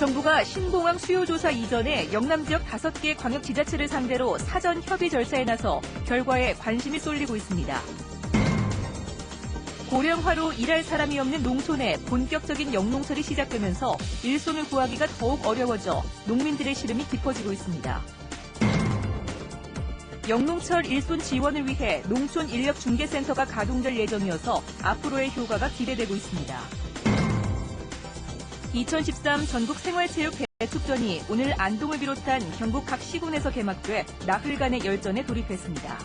정부가 신공항 수요조사 이전에 영남 지역 5개 광역지자체를 상대로 사전 협의 절차에 나서 결과에 관심이 쏠리고 있습니다. 고령화로 일할 사람이 없는 농촌에 본격적인 영농철이 시작되면서 일손을 구하기가 더욱 어려워져 농민들의 시름이 깊어지고 있습니다. 영농철 일손 지원을 위해 농촌인력중개센터가 가동될 예정이어서 앞으로의 효과가 기대되고 있습니다. 2013 전국 생활체육 대축전이 오늘 안동을 비롯한 경북 각 시군에서 개막돼 나흘간의 열전에 돌입했습니다.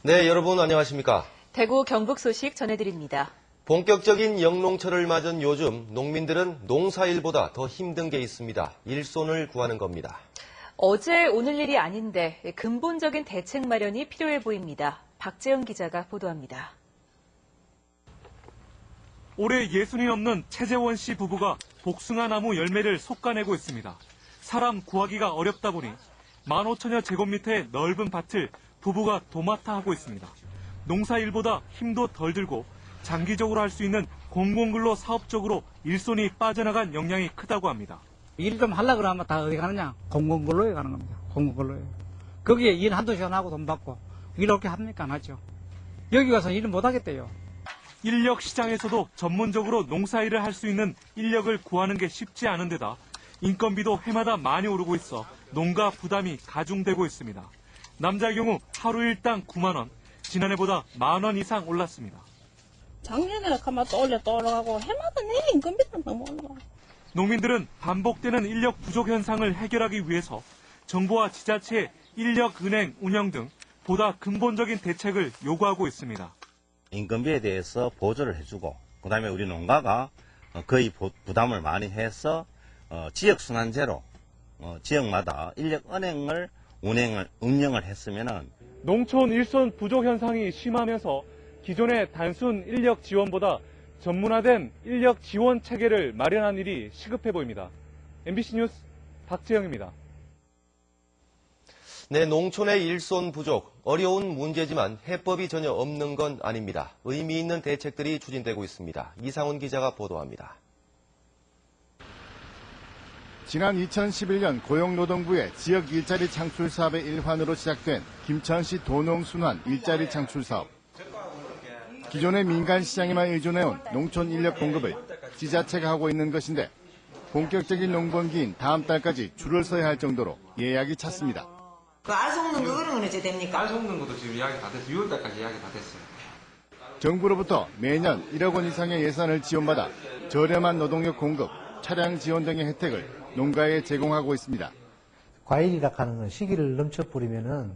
네, 여러분 안녕하십니까? 대구 경북 소식 전해드립니다. 본격적인 영농철을 맞은 요즘 농민들은 농사일보다 더 힘든 게 있습니다. 일손을 구하는 겁니다. 어제 오늘 일이 아닌데 근본적인 대책 마련이 필요해 보입니다. 박재영 기자가 보도합니다. 올해 60이 넘는 최재원 씨 부부가 복숭아 나무 열매를 솎아내고 있습니다. 사람 구하기가 어렵다 보니 15,000여 제곱미터의 넓은 밭을 부부가 도맡아 하고 있습니다. 농사일보다 힘도 덜 들고 장기적으로 할 수 있는 공공근로 사업적으로 일손이 빠져나간 영향이 크다고 합니다. 일 좀 하려고 그러면 다 어디 가느냐? 공공근로에 가는 겁니다. 공공근로에. 거기에 일 한두 시간 하고 돈 받고 이렇게 합니까? 안 하죠. 여기 가서 일을 못 하겠대요. 인력 시장에서도 전문적으로 농사일을 할 수 있는 인력을 구하는 게 쉽지 않은 데다 인건비도 해마다 많이 오르고 있어 농가 부담이 가중되고 있습니다. 남자의 경우 하루 일당 9만 원, 지난해보다 10,000원 이상 올랐습니다. 작년에 가만 또 올라가고 해마다 내 인건비는 너무 올라. 농민들은 반복되는 인력 부족 현상을 해결하기 위해서 정부와 지자체의 인력은행 운영 등 보다 근본적인 대책을 요구하고 있습니다. 인건비에 대해서 보조를 해주고 그다음에 우리 농가가 거의 부담을 많이 해서 지역순환제로 지역마다 인력은행을 운영을 했으면은 농촌 일손 부족 현상이 심하면서 기존의 단순 인력 지원보다 전문화된 인력 지원 체계를 마련한 일이 시급해 보입니다. MBC 뉴스 박재영입니다. 네, 농촌의 일손 부족, 어려운 문제지만 해법이 전혀 없는 건 아닙니다. 의미 있는 대책들이 추진되고 있습니다. 이상훈 기자가 보도합니다. 지난 2011년 고용노동부의 지역 일자리 창출 사업의 일환으로 시작된 김천시 도농순환 일자리 창출 사업. 기존의 민간 시장에만 의존해온 농촌 인력 공급을 지자체가 하고 있는 것인데 본격적인 농번기인 다음 달까지 줄을 서야 할 정도로 예약이 찼습니다. 그 알 속는 거 그런 건 어째 됩니까? 알 속는 것도 지금 이야기 다 됐어요. 6월달까지 이야기 다 됐어요. 정부로부터 매년 1억 원 이상의 예산을 지원받아 저렴한 노동력 공급, 차량 지원 등의 혜택을 농가에 제공하고 있습니다. 과일이라 하는 건 시기를 넘쳐버리면은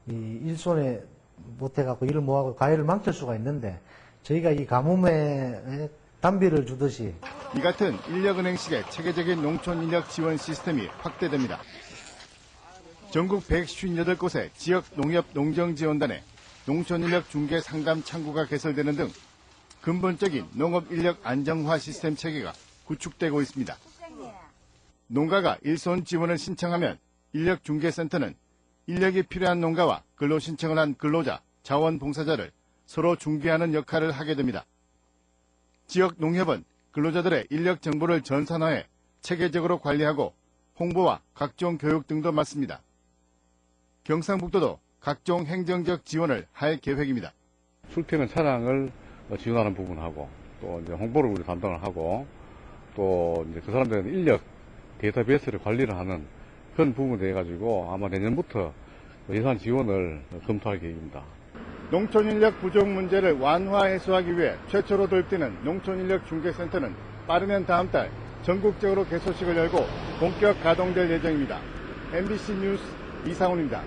이 일손에 못해갖고 일을 못하고 과일을 망칠 수가 있는데 저희가 이 가뭄에 단비를 주듯이 이 같은 인력은행식의 체계적인 농촌 인력 지원 시스템이 확대됩니다. 전국 158곳의 지역 농협 농정지원단에 농촌인력 중개 상담 창구가 개설되는 등 근본적인 농업 인력 안정화 시스템 체계가 구축되고 있습니다. 농가가 일손 지원을 신청하면 인력중개센터는 인력이 필요한 농가와 근로 신청을 한 근로자, 자원봉사자를 서로 중개하는 역할을 하게 됩니다. 지역 농협은 근로자들의 인력 정보를 전산화해 체계적으로 관리하고 홍보와 각종 교육 등도 맡습니다. 경상북도도 각종 행정적 지원을 할 계획입니다. 출퇴근 차량을 지원하는 부분하고 또 이제 홍보를 우리 담당을 하고 또 이제 그 사람들은 인력 데이터베이스를 관리를 하는 그런 부분에 대해 가지고 아마 내년부터 예산 지원을 검토할 계획입니다. 농촌인력 부족 문제를 완화 해소하기 위해 최초로 도입되는 농촌인력 중개센터는 빠르면 다음 달 전국적으로 개소식을 열고 본격 가동될 예정입니다. MBC 뉴스 이상훈입니다.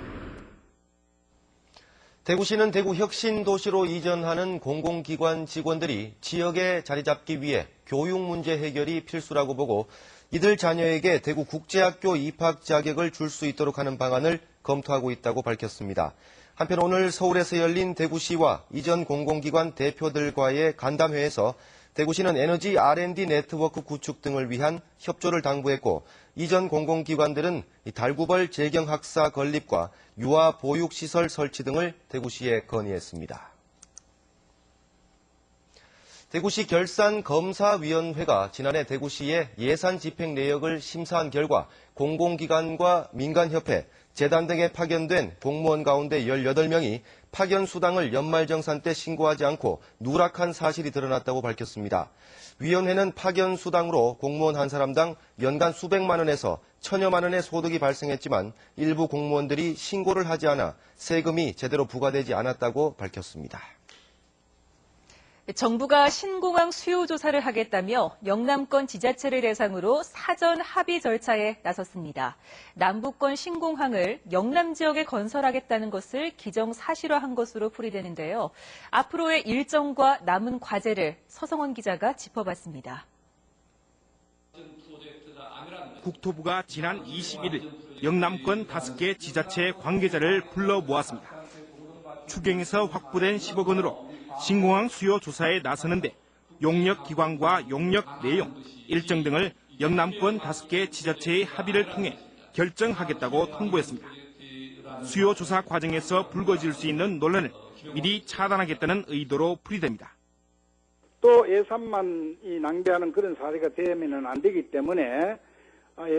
대구시는 대구 혁신도시로 이전하는 공공기관 직원들이 지역에 자리 잡기 위해 교육 문제 해결이 필수라고 보고 이들 자녀에게 대구 국제학교 입학 자격을 줄 수 있도록 하는 방안을 검토하고 있다고 밝혔습니다. 한편 오늘 서울에서 열린 대구시와 이전 공공기관 대표들과의 간담회에서 대구시는 에너지 R&D 네트워크 구축 등을 위한 협조를 당부했고 이전 공공기관들은 달구벌 재경학사 건립과 유아 보육시설 설치 등을 대구시에 건의했습니다. 대구시 결산검사위원회가 지난해 대구시의 예산 집행 내역을 심사한 결과 공공기관과 민간협회, 재단 등에 파견된 공무원 가운데 18명이 파견 수당을 연말정산 때 신고하지 않고 누락한 사실이 드러났다고 밝혔습니다. 위원회는 파견 수당으로 공무원 한 사람당 연간 수백만 원에서 천여만 원의 소득이 발생했지만 일부 공무원들이 신고를 하지 않아 세금이 제대로 부과되지 않았다고 밝혔습니다. 정부가 신공항 수요 조사를 하겠다며 영남권 지자체를 대상으로 사전 합의 절차에 나섰습니다. 남부권 신공항을 영남 지역에 건설하겠다는 것을 기정사실화한 것으로 풀이되는데요. 앞으로의 일정과 남은 과제를 서성원 기자가 짚어봤습니다. 국토부가 지난 21일 영남권 5개 지자체 관계자를 불러 모았습니다. 추경에서 확보된 10억 원으로 신공항 수요 조사에 나서는데 용역 기관과 용역 내용, 일정 등을 영남권 5개 지자체의 합의를 통해 결정하겠다고 통보했습니다. 수요 조사 과정에서 불거질 수 있는 논란을 미리 차단하겠다는 의도로 풀이됩니다. 또 예산만 낭비하는 그런 사례가 되면 안 되기 때문에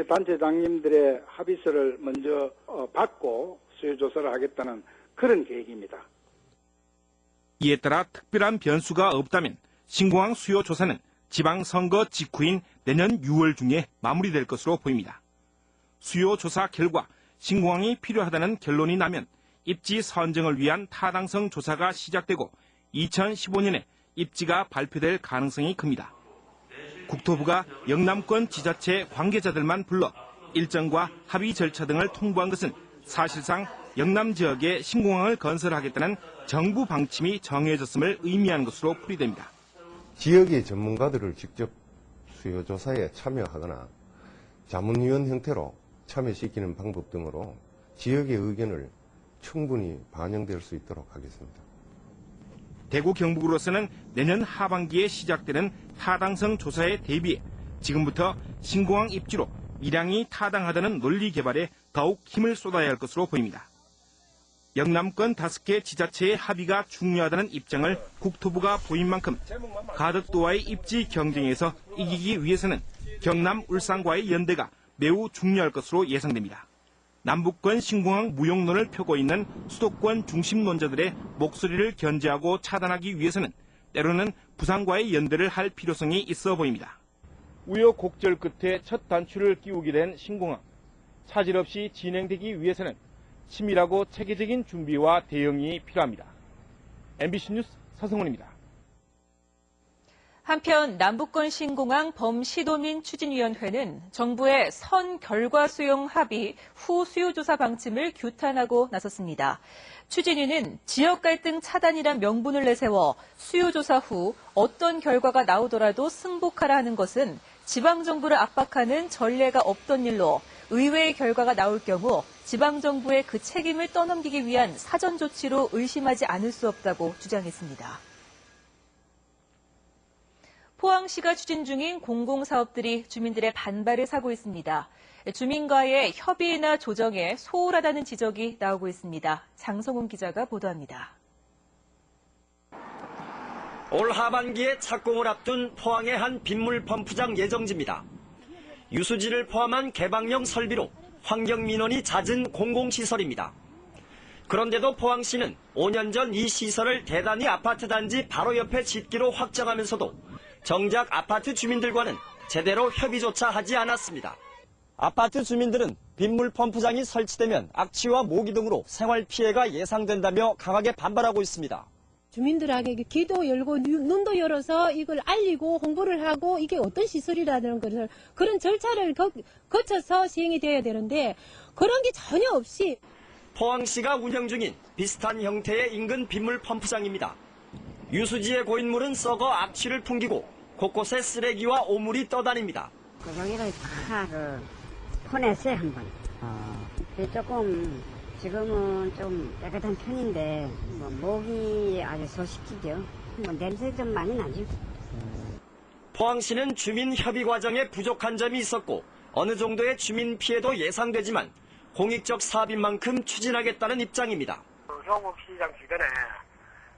단체장님들의 합의서를 먼저 받고 수요 조사를 하겠다는 그런 계획입니다. 이에 따라 특별한 변수가 없다면 신공항 수요 조사는 지방선거 직후인 내년 6월 중에 마무리될 것으로 보입니다. 수요 조사 결과 신공항이 필요하다는 결론이 나면 입지 선정을 위한 타당성 조사가 시작되고 2015년에 입지가 발표될 가능성이 큽니다. 국토부가 영남권 지자체 관계자들만 불러 일정과 합의 절차 등을 통보한 것은 사실상 영남 지역에 신공항을 건설하겠다는 정부 방침이 정해졌음을 의미하는 것으로 풀이됩니다. 지역의 전문가들을 직접 수요조사에 참여하거나 자문위원 형태로 참여시키는 방법 등으로 지역의 의견을 충분히 반영될 수 있도록 하겠습니다. 대구 경북으로서는 내년 하반기에 시작되는 타당성 조사에 대비해 지금부터 신공항 입지로 밀양이 타당하다는 논리 개발에 더욱 힘을 쏟아야 할 것으로 보입니다. 영남권 5개 지자체의 합의가 중요하다는 입장을 국토부가 보인 만큼 가덕도와의 입지 경쟁에서 이기기 위해서는 경남, 울산과의 연대가 매우 중요할 것으로 예상됩니다. 남북권 신공항 무용론을 펴고 있는 수도권 중심론자들의 목소리를 견제하고 차단하기 위해서는 때로는 부산과의 연대를 할 필요성이 있어 보입니다. 우여곡절 끝에 첫 단추를 끼우게 된 신공항. 차질 없이 진행되기 위해서는 치밀하고 체계적인 준비와 대응이 필요합니다. MBC 뉴스 서성훈입니다. 한편 남북권 신공항 범시도민 추진위원회는 정부의 선 결과 수용 합의 후 수요조사 방침을 규탄하고 나섰습니다. 추진위는 지역 갈등 차단이란 명분을 내세워 수요조사 후 어떤 결과가 나오더라도 승복하라 하는 것은 지방정부를 압박하는 전례가 없던 일로 의외의 결과가 나올 경우 지방정부의 그 책임을 떠넘기기 위한 사전 조치로 의심하지 않을 수 없다고 주장했습니다. 포항시가 추진 중인 공공사업들이 주민들의 반발을 사고 있습니다. 주민과의 협의나 조정에 소홀하다는 지적이 나오고 있습니다. 장성훈 기자가 보도합니다. 올 하반기에 착공을 앞둔 포항의 한 빗물 펌프장 예정지입니다. 유수지를 포함한 개방형 설비로 환경민원이 잦은 공공시설입니다. 그런데도 포항시는 5년 전 이 시설을 대단위 아파트 단지 바로 옆에 짓기로 확정하면서도 정작 아파트 주민들과는 제대로 협의조차 하지 않았습니다. 아파트 주민들은 빗물 펌프장이 설치되면 악취와 모기 등으로 생활 피해가 예상된다며 강하게 반발하고 있습니다. 주민들에게 귀도 열고 눈도 열어서 이걸 알리고 홍보를 하고 이게 어떤 시설이라는 것을 그런 절차를 거쳐서 시행이 되어야 되는데 그런 게 전혀 없이 포항시가 운영 중인 비슷한 형태의 인근 빗물 펌프장입니다. 유수지의 고인물은 썩어 악취를 풍기고 곳곳에 쓰레기와 오물이 떠다닙니다. 여기를 다 퍼냈어요 한번. 조금 지금은 좀 깨끗한 편인데 목이 아주 소식지죠. 냄새 좀 많이 나죠. 포항시는 주민 협의 과정에 부족한 점이 있었고 어느 정도의 주민 피해도 예상되지만 공익적 사업인 만큼 추진하겠다는 입장입니다. 효곡시장 주변에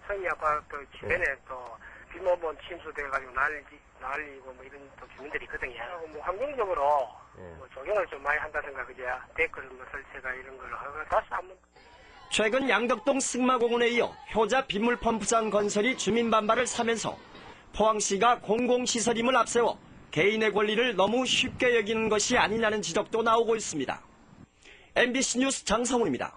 성희 아파트 주변에 또 빗몸은 침수돼가지고 난리고 뭐 이런 또 주민들이 있거든요. 뭐 환경적으로 뭐 조경을 좀 많이 한다든가 그제 데크를 뭐 설치가 이런 걸 하고 다시 한번. 최근 양덕동 승마공원에 이어 효자 빗물 펌프장 건설이 주민 반발을 사면서 포항시가 공공시설임을 앞세워 개인의 권리를 너무 쉽게 여기는 것이 아니냐는 지적도 나오고 있습니다. MBC 뉴스 장성훈입니다.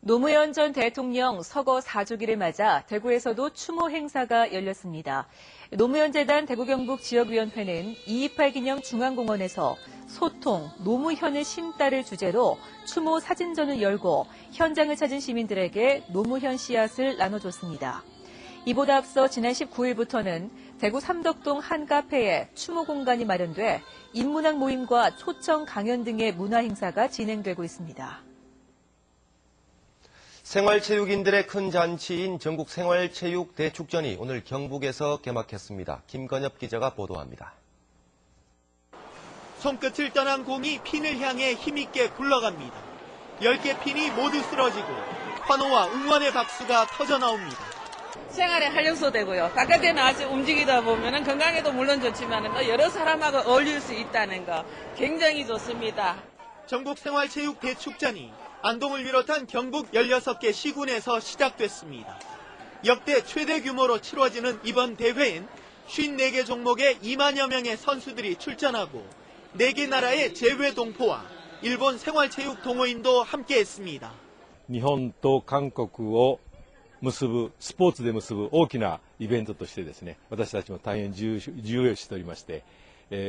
노무현 전 대통령 서거 4주기를 맞아 대구에서도 추모 행사가 열렸습니다. 노무현 재단 대구 경북 지역위원회는 228 기념 중앙공원에서 소통, 노무현을 심다를 주제로 추모 사진전을 열고 현장을 찾은 시민들에게 노무현 씨앗을 나눠줬습니다. 이보다 앞서 지난 19일부터는 대구 삼덕동 한 카페에 추모 공간이 마련돼 인문학 모임과 초청 강연 등의 문화 행사가 진행되고 있습니다. 생활체육인들의 큰 잔치인 전국 생활체육 대축전이 오늘 경북에서 개막했습니다. 김건엽 기자가 보도합니다. 손끝을 떠난 공이 핀을 향해 힘있게 굴러갑니다. 10개 핀이 모두 쓰러지고 환호와 응원의 박수가 터져나옵니다. 생활에 활력소 되고요. 바깥에 나와서 움직이다 보면 건강에도 물론 좋지만 여러 사람하고 어울릴 수 있다는 거 굉장히 좋습니다. 전국 생활체육 대축전이 안동을 비롯한 경북 16개 시군에서 시작됐습니다. 역대 최대 규모로 치러지는 이번 대회엔 54개 종목의 2만여名의 선수들이 출전하고 4개 나라의 제외 동포와 일본 생활체육 동호인도 함께했습니다. 日本と韓国を結ぶ、スポーツで結ぶ大きなイベントとしてですね、私たちも大変重要視しておりまして、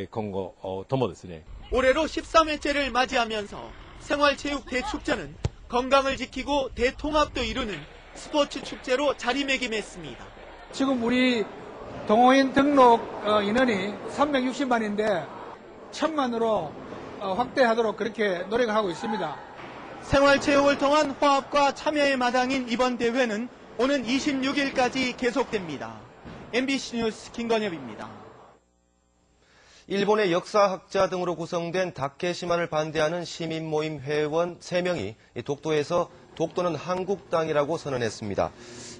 今後ともですね。 올해로 13회째를 맞이하면서 생활체육 대축전은 건강을 지키고 대통합도 이루는 스포츠 축제로 자리매김했습니다. 지금 우리 동호인 등록 인원이 360만인데 1000만으로 확대하도록 그렇게 노력하고 있습니다. 생활체육을 통한 화합과 참여의 마당인 이번 대회는 오는 26일까지 계속됩니다. MBC 뉴스 김건엽입니다. 일본의 역사학자 등으로 구성된 다케시마를 반대하는 시민모임 회원 3명이 독도에서 독도는 한국 땅이라고 선언했습니다.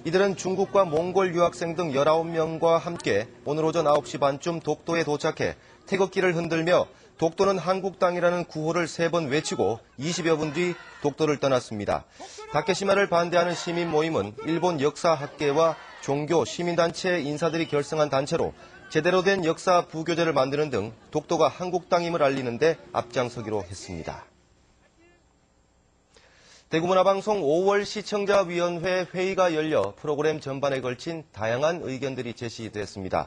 이들은 중국과 몽골 유학생 등 19명과 함께 오늘 오전 9시 반쯤 독도에 도착해 태극기를 흔들며 독도는 한국 땅이라는 구호를 3번 외치고 20여 분 뒤 독도를 떠났습니다. 다케시마를 반대하는 시민모임은 일본 역사학계와 종교, 시민단체 인사들이 결성한 단체로 제대로 된 역사 부교재를 만드는 등 독도가 한국 땅임을 알리는 데 앞장서기로 했습니다. 대구문화방송 5월 시청자위원회 회의가 열려 프로그램 전반에 걸친 다양한 의견들이 제시됐습니다.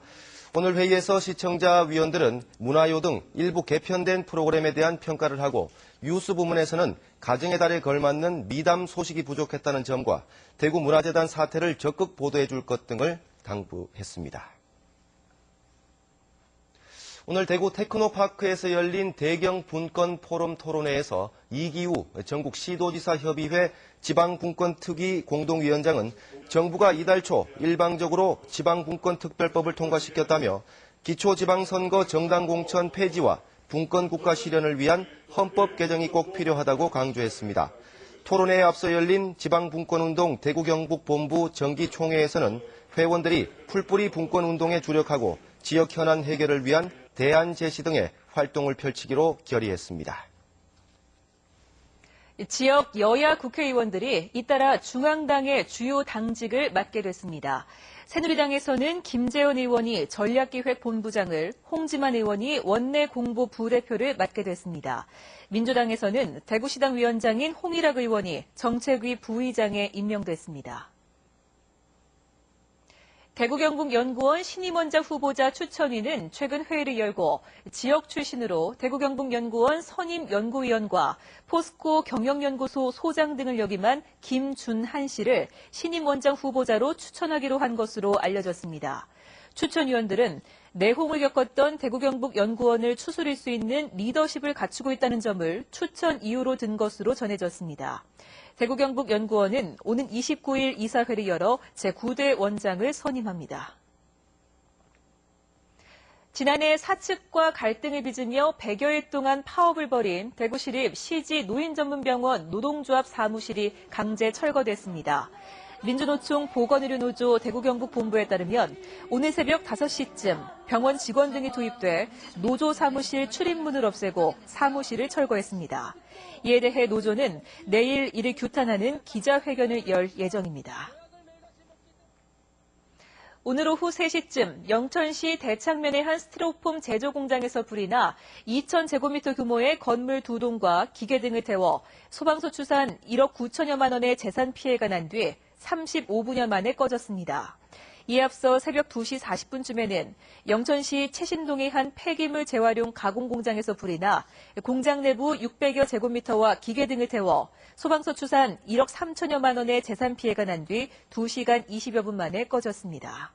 오늘 회의에서 시청자위원들은 문화요 등 일부 개편된 프로그램에 대한 평가를 하고 뉴스 부문에서는 가정의 달에 걸맞는 미담 소식이 부족했다는 점과 대구문화재단 사태를 적극 보도해 줄 것 등을 당부했습니다. 오늘 대구 테크노파크에서 열린 대경 분권 포럼 토론회에서 이기우 전국 시도지사 협의회 지방분권특위 공동위원장은 정부가 이달 초 일방적으로 지방분권특별법을 통과시켰다며 기초지방선거 정당공천 폐지와 분권국가 실현을 위한 헌법 개정이 꼭 필요하다고 강조했습니다. 토론회에 앞서 열린 지방분권운동 대구 경북 본부 정기총회에서는 회원들이 풀뿌리 분권운동에 주력하고 지역 현안 해결을 위한 대안 제시 등의 활동을 펼치기로 결의했습니다. 지역 여야 국회의원들이 잇따라 중앙당의 주요 당직을 맡게 됐습니다. 새누리당에서는 김재원 의원이 전략기획본부장을, 홍지만 의원이 원내 공보 부대표를 맡게 됐습니다. 민주당에서는 대구시당 위원장인 홍일학 의원이 정책위 부의장에 임명됐습니다. 대구경북연구원 신임원자 후보자 추천위는 최근 회의를 열고 지역 출신으로 대구경북연구원 선임연구위원과 포스코 경영연구소 소장 등을 역임한 김준한 씨를 신임원장 후보자로 추천하기로 한 것으로 알려졌습니다. 추천위원들은 내홍을 겪었던 대구경북연구원을 추스릴 수 있는 리더십을 갖추고 있다는 점을 추천 이유로 든 것으로 전해졌습니다. 대구경북연구원은 오는 29일 이사회를 열어 제9대 원장을 선임합니다. 지난해 사측과 갈등을 빚으며 100여일 동안 파업을 벌인 대구시립 시지 노인전문병원 노동조합 사무실이 강제 철거됐습니다. 민주노총 보건의료노조 대구경북본부에 따르면 오늘 새벽 5시쯤 병원 직원 등이 투입돼 노조 사무실 출입문을 없애고 사무실을 철거했습니다. 이에 대해 노조는 내일 이를 규탄하는 기자회견을 열 예정입니다. 오늘 오후 3시쯤 영천시 대창면의 한 스티로폼 제조 공장에서 불이 나 2,000제곱미터 규모의 건물 2동과 기계 등을 태워 소방서 추산 1억 9천여만 원의 재산 피해가 난 뒤 35분여 만에 꺼졌습니다. 이에 앞서 새벽 2시 40분쯤에는 영천시 채신동의 한 폐기물 재활용 가공 공장에서 불이 나 공장 내부 600여 제곱미터와 기계 등을 태워 소방서 추산 1억 3천여만 원의 재산 피해가 난 뒤 2시간 20여 분 만에 꺼졌습니다.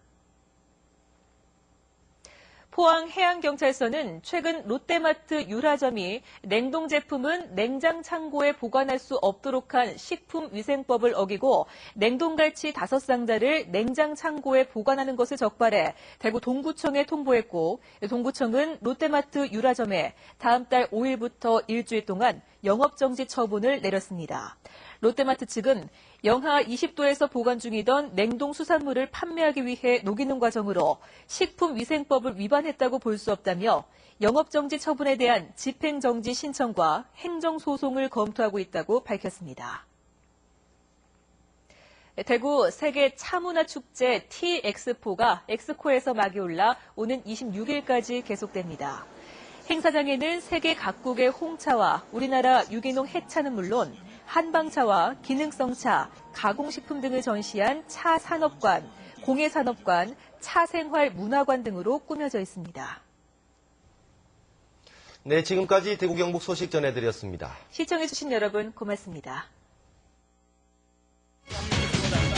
포항해양경찰서는 최근 롯데마트 유라점이 냉동 제품은 냉장 창고에 보관할 수 없도록 한 식품위생법을 어기고 냉동갈치 5상자를 냉장 창고에 보관하는 것을 적발해 대구 동구청에 통보했고, 동구청은 롯데마트 유라점에 다음 달 5일부터 일주일 동안 영업정지 처분을 내렸습니다. 롯데마트 측은 영하 20도에서 보관 중이던 냉동 수산물을 판매하기 위해 녹이는 과정으로 식품위생법을 위반했다고 볼 수 없다며 영업정지 처분에 대한 집행정지 신청과 행정소송을 검토하고 있다고 밝혔습니다. 대구 세계 차문화축제 T-엑스포가 엑스코에서 막이 올라 오는 26일까지 계속됩니다. 행사장에는 세계 각국의 홍차와 우리나라 유기농 해차는 물론 한방차와 기능성차, 가공식품 등을 전시한 차산업관, 공예산업관, 차생활문화관 등으로 꾸며져 있습니다. 네, 지금까지 대구 경북 소식 전해드렸습니다. 시청해주신 여러분 고맙습니다.